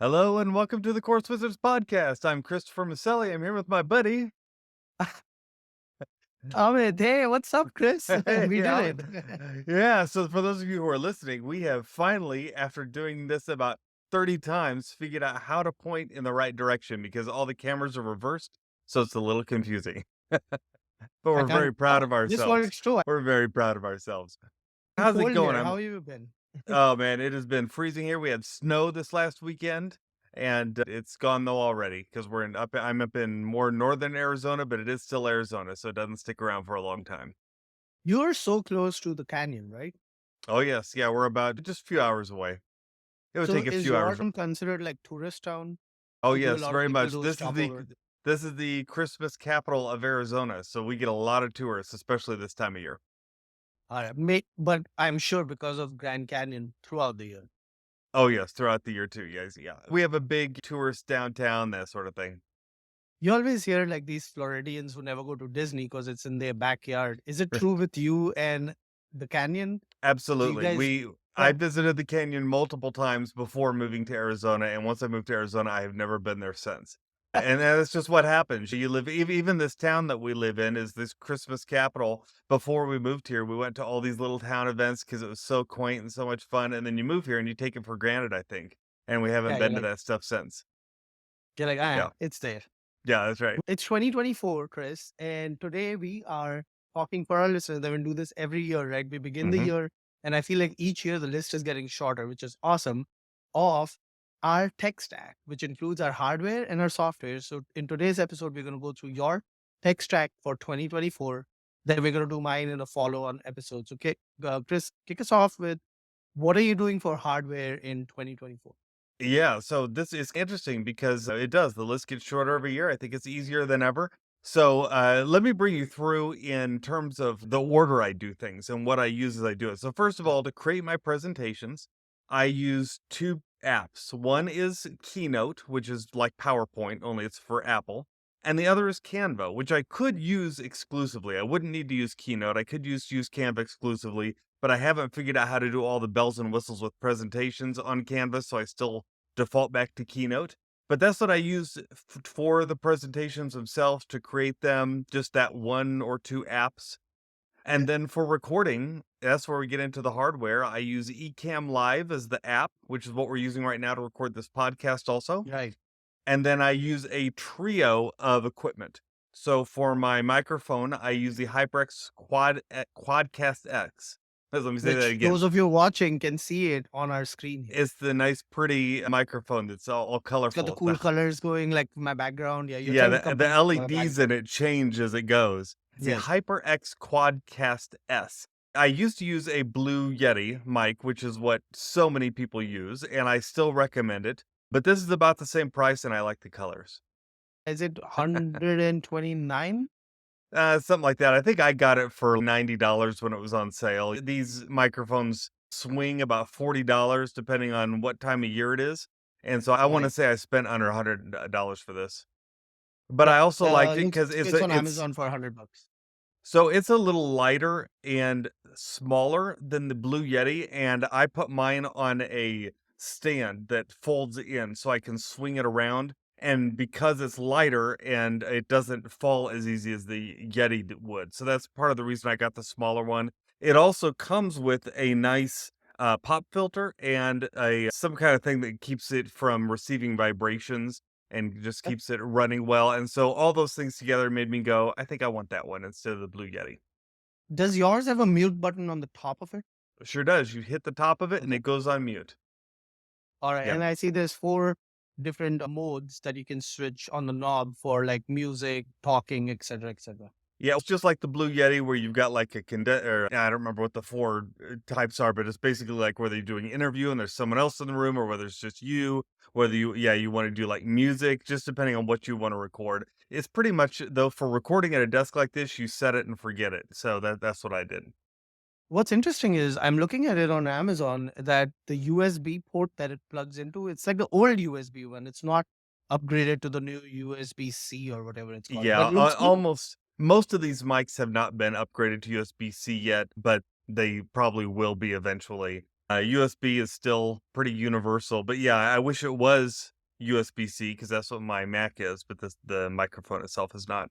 Hello and welcome to the Course Wizards podcast. I'm Christopher Maselli. I'm here with my buddy. Amit, hey, what's up, Chris? Hey, We did Amit. it. Yeah, so for those of you who are listening, we have finally, after doing this about 30 times, figured out how to point in the right direction because all the cameras are reversed. So it's a little confusing, but I we're very can't. proud of This ourselves. works too. We're very proud of ourselves. I'm How's it cold going? here. How have you been? Oh man, it has been freezing here. We had snow this last weekend, and it's gone though already because I'm up in more northern Arizona, but it is still Arizona, so it doesn't stick around for a long time. You're so close to the canyon, right? Oh yes, yeah, we're about just a few hours away. It would So take a is few your hours. town considered like tourist town? Oh Do a yes, lot of very people much. do stop over? This is the Christmas capital of Arizona, so we get a lot of tourists, especially this time of year. All right, but I'm sure because of Grand Canyon throughout the year. Oh yes, throughout the year too. Yes, yeah. We have a big tourist downtown, that sort of thing. You always hear like these Floridians who never go to Disney because it's in their backyard. Is it true with you and the canyon? Do you Absolutely. guys? I Oh, visited the canyon multiple times before moving to Arizona, and once I moved to Arizona, I have never been there since. And that's just what happens. You live even this town that we live in is this Christmas capital. Before we moved here, we went to all these little town events because it was so quaint and so much fun. And then you move here and you take it for granted, I think. And we haven't yeah, been to that stuff since. Yeah. it's there. Yeah, that's right. It's 2024, Chris, and today we are talking for our listeners that we do this every year, right? We begin the Hmm. year, and I feel like each year the list is getting shorter, which is awesome, of our tech stack, which includes our hardware and our software. So in today's episode, we're going to go through your tech stack for 2024. Then we're going to do mine in a follow-on episode. So, Chris, kick us off with what are you doing for hardware in 2024? Yeah, so this is interesting because it does. The list gets shorter every year. I think it's easier than ever. So let me bring you through in terms of the order I do things and what I use as I do it. So first of all, to create my presentations, I use two apps. One is Keynote, which is like PowerPoint, only it's for Apple. And the other is Canva, which I could use exclusively. I wouldn't need to use Keynote. I could use Canva exclusively, but I haven't figured out how to do all the bells and whistles with presentations on Canva, so I still default back to Keynote. But that's what I use for the presentations themselves to create them, just that one or two apps. Yeah. And then for recording, that's where we get into the hardware. I use Ecamm Live as the app, which is what we're using right now to record this podcast also. Right. And then I use a trio of equipment. So for my microphone, I use the HyperX Quadcast X. Let me say that Which again. those of you watching can see it on our screen here. It's the nice, pretty microphone that's all It's got the colorful. cool colors going like my background. Yeah, you're Yeah, trying to the compete with my LEDs in background. it change as it goes. It's the Yes. HyperX Quadcast S. I used to use a Blue Yeti mic, which is what so many people use, and I still recommend it. But this is about the same price, and I like the colors. Is it 129? Something like that. I think I got it for $90 when it was on sale. These microphones swing about $40 depending on what time of year it is. And so I want to Right. say I spent under $100 for this. But Yeah. I also liked it Looks because it's on Amazon for $100. it's a little lighter and smaller than the Blue Yeti, and I put mine on a stand that folds in so I can swing it around. And because it's lighter and it doesn't fall as easy as the Yeti would. So that's part of the reason I got the smaller one. It also comes with a nice pop filter and a some kind of thing that keeps it from receiving vibrations and just Yeah. keeps it running well. And so all those things together made me go, I think I want that one instead of the Blue Yeti. Does yours have a mute button on the top of it? It sure does. You hit the top of it and Okay. it goes on mute. All right. Yeah. And I see there's four different modes that you can switch on the knob for like music, talking, etc., etc. Yeah, it's just like the Blue Yeti where you've got like a or I don't remember what the four types are, but it's basically like whether you're doing an interview and there's someone else in the room or whether it's just you, whether you want to do like music, just depending on what you want to record. It's pretty much though for recording at a desk like this, you set it and forget it. So that's what I did. What's interesting is I'm looking at it on Amazon that the USB port that it plugs into, it's like the old USB one. It's not upgraded to the new USB-C or whatever it's called, but Yeah, it looks good. almost most of these mics have not been upgraded to USB-C yet, but they probably will be eventually. USB is still pretty universal, but yeah, I wish it was USB-C because that's what my Mac is, but the microphone itself is not.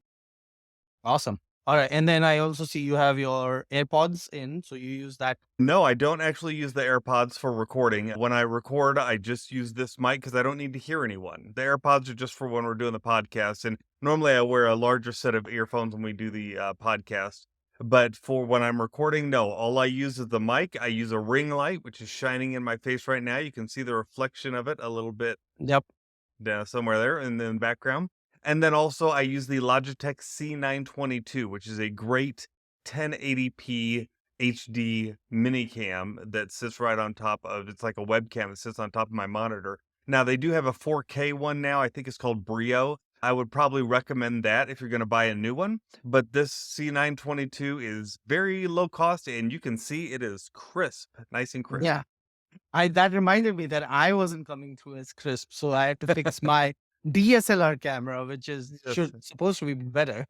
Awesome. All right. And then I also see you have your AirPods in. So you use that. No, I don't actually use the AirPods for recording. When I record, I just use this mic because I don't need to hear anyone. The AirPods are just for when we're doing the podcast, and normally I wear a larger set of earphones when we do the podcast. But for when I'm recording, no, all I use is the mic. I use a ring light, which is shining in my face right now. You can see the reflection of it a little bit Yep. somewhere there in the background. And then also I use the Logitech C922, which is a great 1080p HD mini cam that sits right on top of it's like a webcam that sits on top of my monitor. Now they do have a 4K one now. I think it's called Brio. I would probably recommend that if you're going to buy a new one, but this C922 is very low cost and you can see it is crisp, nice and crisp. Yeah. That reminded me that I wasn't coming through as crisp. So I had to fix my DSLR camera, which is Yes. supposed to be better.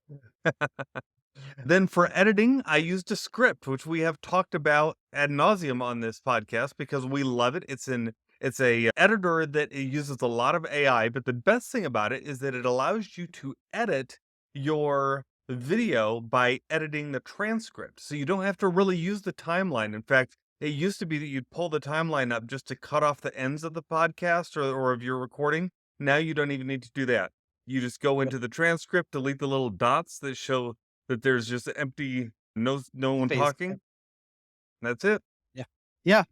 Then for editing, I use Descript, which we have talked about ad nauseum on this podcast because we love it. It's a editor that it uses a lot of AI, but the best thing about it is that it allows you to edit your video by editing the transcript. So you don't have to really use the timeline. In fact, it used to be that you'd pull the timeline up just to cut off the ends of the podcast or of your recording. Now you don't even need to do that. You just go Yep. into the transcript, delete the little dots that show that there's just empty no one Space. talking. That's it. Yeah. Yeah.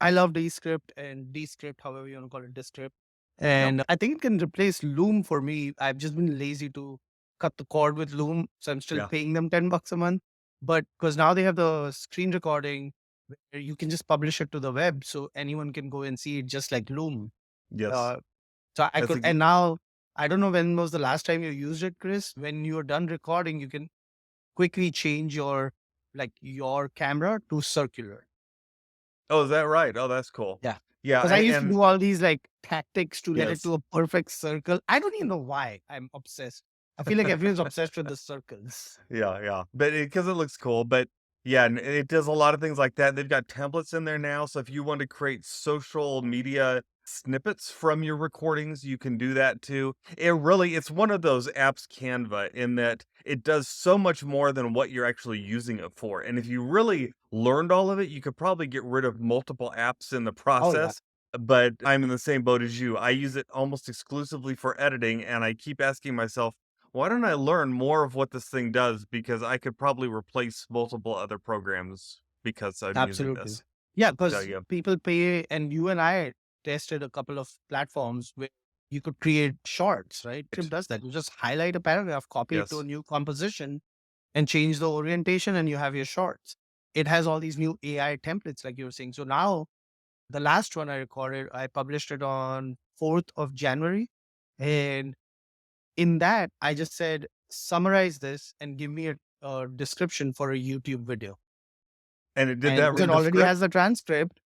I love Descript and Descript, however you want to call it, Descript. Yep. And I think it can replace Loom for me. I've just been lazy to cut the cord with Loom. So I'm still Yeah. paying them $10 a month. But because now they have the screen recording where you can just publish it to the web so anyone can go and see it just like Loom. Yes. Uh, so I That's could, ex and now I don't know when was the last time you used it, Chris. When you're done recording, you can quickly change your camera to circular. Oh, is that right? Oh, that's cool. Yeah. Yeah, Because I used to and do all these like tactics to get it yes. to a perfect circle. I don't even know why I'm obsessed. I feel like everyone's obsessed with the circles. Yeah, yeah, but because it looks cool, but yeah, and it does a lot of things like that. They've got templates in there now, so if you want to create social media snippets from your recordings, you can do that too. It's one of those apps, Canva, in that it does so much more than what you're actually using it for. And if you really learned all of it, you could probably get rid of multiple apps in the Oh yeah, process. But I'm in the same boat as you. I use it almost exclusively for editing, and I keep asking myself, why don't I learn more of what this thing does? Because I could probably replace multiple other programs because I'm using absolutely. this. Yeah, So because yeah, people pay, and you and I tested a couple of platforms where you could create shorts, right? Trip right. does that. You just highlight a paragraph, copy it to a Yes. new composition, and change the orientation, and you have your shorts. It has all these new AI templates, like you were saying. So now, the last one I recorded, I published it on 4th of January. And in that, I just said, summarize this and give me a description for a YouTube video. And it did And that because it in the already script. has the transcript,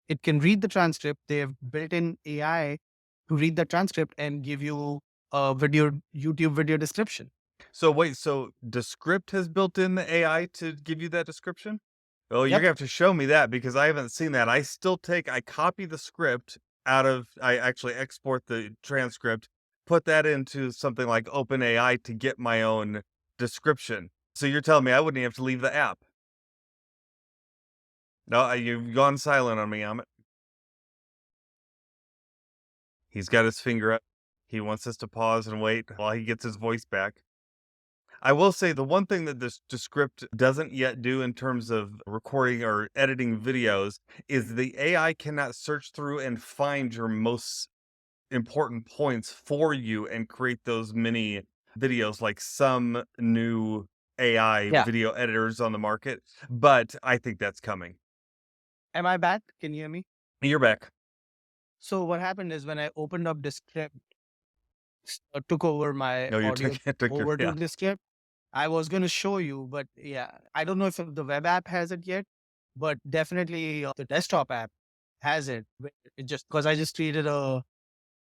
it can read the transcript. They have built in AI to read the transcript and give you a YouTube video description. So wait, so Descript has built in the AI to give you that description? Oh, you're Yep. gonna have to show me that because I haven't seen that. I copy the script I actually export the transcript, put that into something like OpenAI to get my own description. So you're telling me I wouldn't even have to leave the app? No, you've gone silent on me, Amit. He's got his finger up. He wants us to pause and wait while he gets his voice back. I will say the one thing that this Descript doesn't yet do in terms of recording or editing videos is the AI cannot search through and find your most important points for you and create those mini videos like some new AI Yeah. video editors on the market, but I think that's coming. Am I back? Can you hear me? You're back. So what happened is when I opened up Descript, took over my No, you're audio taking it took your over to yeah. Descript. I was going to show you, but yeah, I don't know if the web app has it yet, but definitely the desktop app has it. It just because I just created a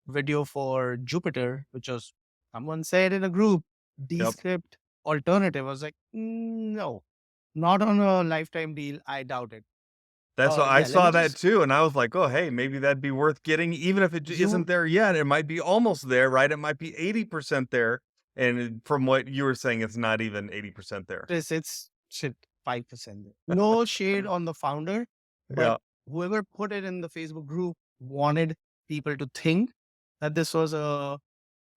video for Jupyter, which was someone said in a group, Yep. Descript alternative. I was like, no, not on a lifetime deal. I doubt it. That's what I Yeah, let me saw that just too, and I was like, "Oh, hey, maybe that'd be worth getting, even if it isn't you there yet. It might be almost there, right? It might be 80% there." And from what you were saying, it's not even 80% there. Chris, it's shit 5%. No shade on the founder, but Yeah, whoever put it in the Facebook group wanted people to think that this was a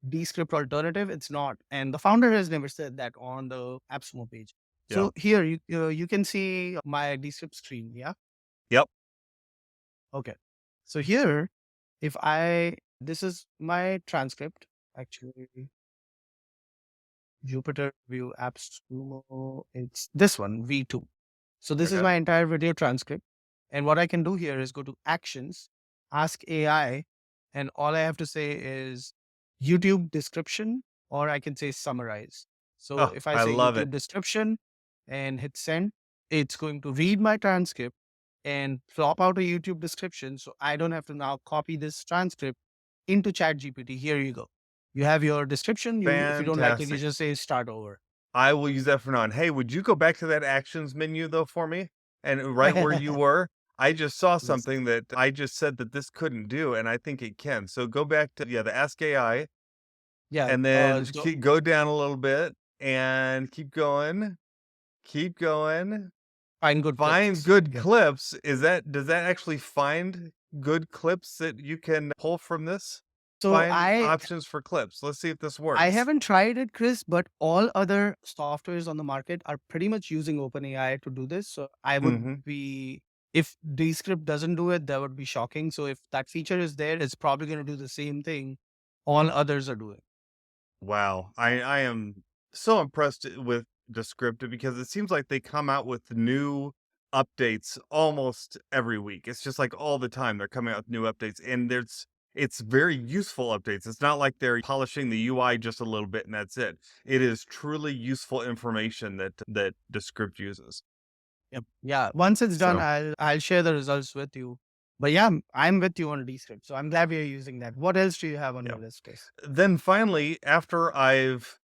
Descript alternative. It's not. And the founder has never said that on the AppSumo page. yeah, So here you can see my Descript screen. Yeah. yep, Okay. So here, if I, this is my transcript actually. Jupyter View Apps Sumo. It's this one, V2. So this is okay. my entire video transcript. And what I can do here is go to Actions, ask AI, and all I have to say is YouTube description, or I can say summarize. So Oh, if I I say love it. YouTube description and hit send, it's going to read my transcript and plop out a YouTube description. So I don't have to now copy this transcript into ChatGPT. Here you go. You have your description. You, if you don't like it, you Fantastic. just say start over. I will use that from now on. Hey, would you go back to that actions menu though for me? And right where you were, I just saw Yes. something that I just said that this couldn't do, and I think it can. So go back to, yeah, the Ask AI, Yeah. and then So go down a little bit and keep going. find good Find clips. good Yeah. clips. Does that actually find good clips that you can pull from this? So Find options for clips. Let's see if this I works. haven't tried it, Chris, but all other softwares on the market are pretty much using OpenAI to do this. So I would Mhm. be, if Descript doesn't do it, that would be shocking. So if that feature is there, it's probably going to do the same thing all others are doing. Wow. I am so impressed with Descriptive because it seems like they come out with new updates almost every week. It's just like all the time they're coming out with new updates, and it's very useful updates. It's not like they're polishing the UI just a little bit and that's it. It is truly useful information that Descript uses. Yep. Yeah. Once it's done, So, I'll share the results with you. But yeah, I'm with you on Descript. So I'm glad we are using that. What else do you have on yeah. your list, Chris? Then finally, after I've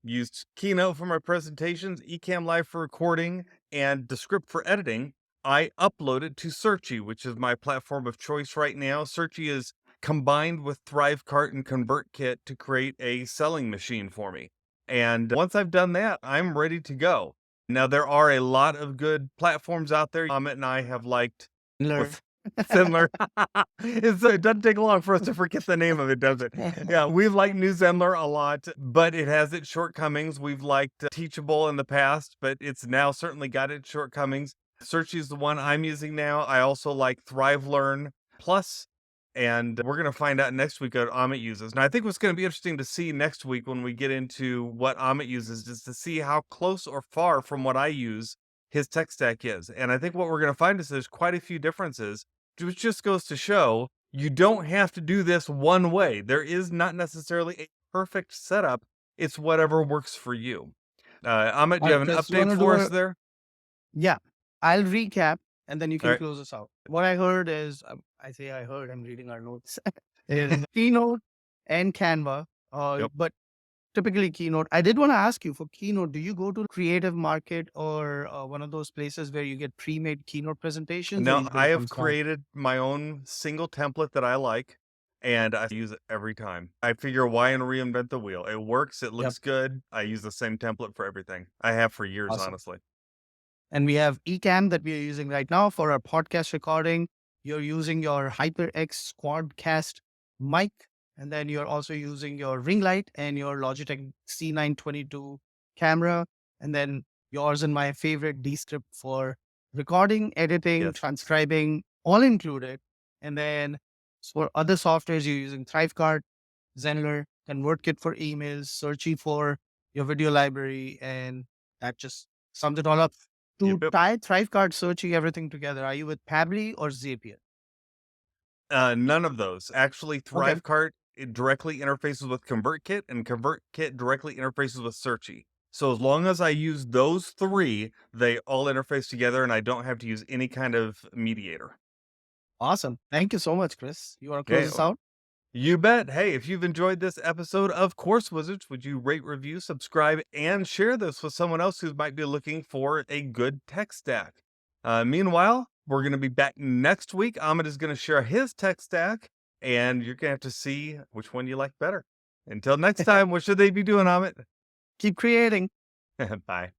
used Keynote for my presentations, Ecamm Live for recording, and Descript for editing, I upload it to Searchie, which is my platform of choice right now. Searchie is combined with Thrivecart and ConvertKit to create a selling machine for me. And once I've done that, I'm ready to go. Now, there are a lot of good platforms out there. Amit and I have liked Learn. with Zenler. It doesn't take long for us to forget the name of it, does it? Yeah, we've liked New Zenler a lot, but it has its shortcomings. We've liked Teachable in the past, but it's now certainly got its shortcomings. Searchy is the one I'm using now. I also like ThriveLearn Plus, and we're going to find out next week what Amit uses. Now, I think what's going to be interesting to see next week when we get into what Amit uses is to see how close or far from what I use his tech stack is. And I think what we're going to find is there's quite a few differences, which just goes to show you don't have to do this one way. There is not necessarily a perfect setup. It's whatever works for you. Amit, do All you right, have an Chris, you want update to do for us a, there? yeah, I'll recap and then you All can right. close us out. What I heard is, I say I heard, I'm reading our notes, is Keynote and Canva. Yep. But typically Keynote, I did want to ask you for Keynote, do you go to Creative Market or one of those places where you get pre-made Keynote presentations or Now, you I build from have scratch? created my own single template that I like, and I use it every time. I figure why reinvent the wheel? It works, it Yep. looks good. I use the same template for everything. I have for years, Awesome. honestly. And we have Ecamm that we are using right now for our podcast recording. You're using your HyperX Quadcast mic, and then you're also using your ring light and your Logitech C922 camera, and then yours and my favorite Descript for recording, editing, Yes. transcribing, all included. And then for other softwares, you're using Thrivecart, Zenler, ConvertKit for emails, Searchie for your video library, and that just sums it all up. Yep, To yep. tie Thrivecart searching everything together, are you with Pabbly or Zapier? None of those. Actually, Okay. Thrivecart, it directly interfaces with ConvertKit, and ConvertKit directly interfaces with Searchie. So as long as I use those three, they all interface together, and I don't have to use any kind of mediator. Awesome. Thank you so much, Chris. You want to close Okay, us out? you bet. Hey, if you've enjoyed this episode of Course Wizards, would you rate, review, subscribe, and share this with someone else who might be looking for a good tech stack? Meanwhile, We're going to be back next week. Amit is going to share his tech stack, and you're going to have to see which one you like better. Until next time, what should they be doing, Amit? Keep creating. Bye.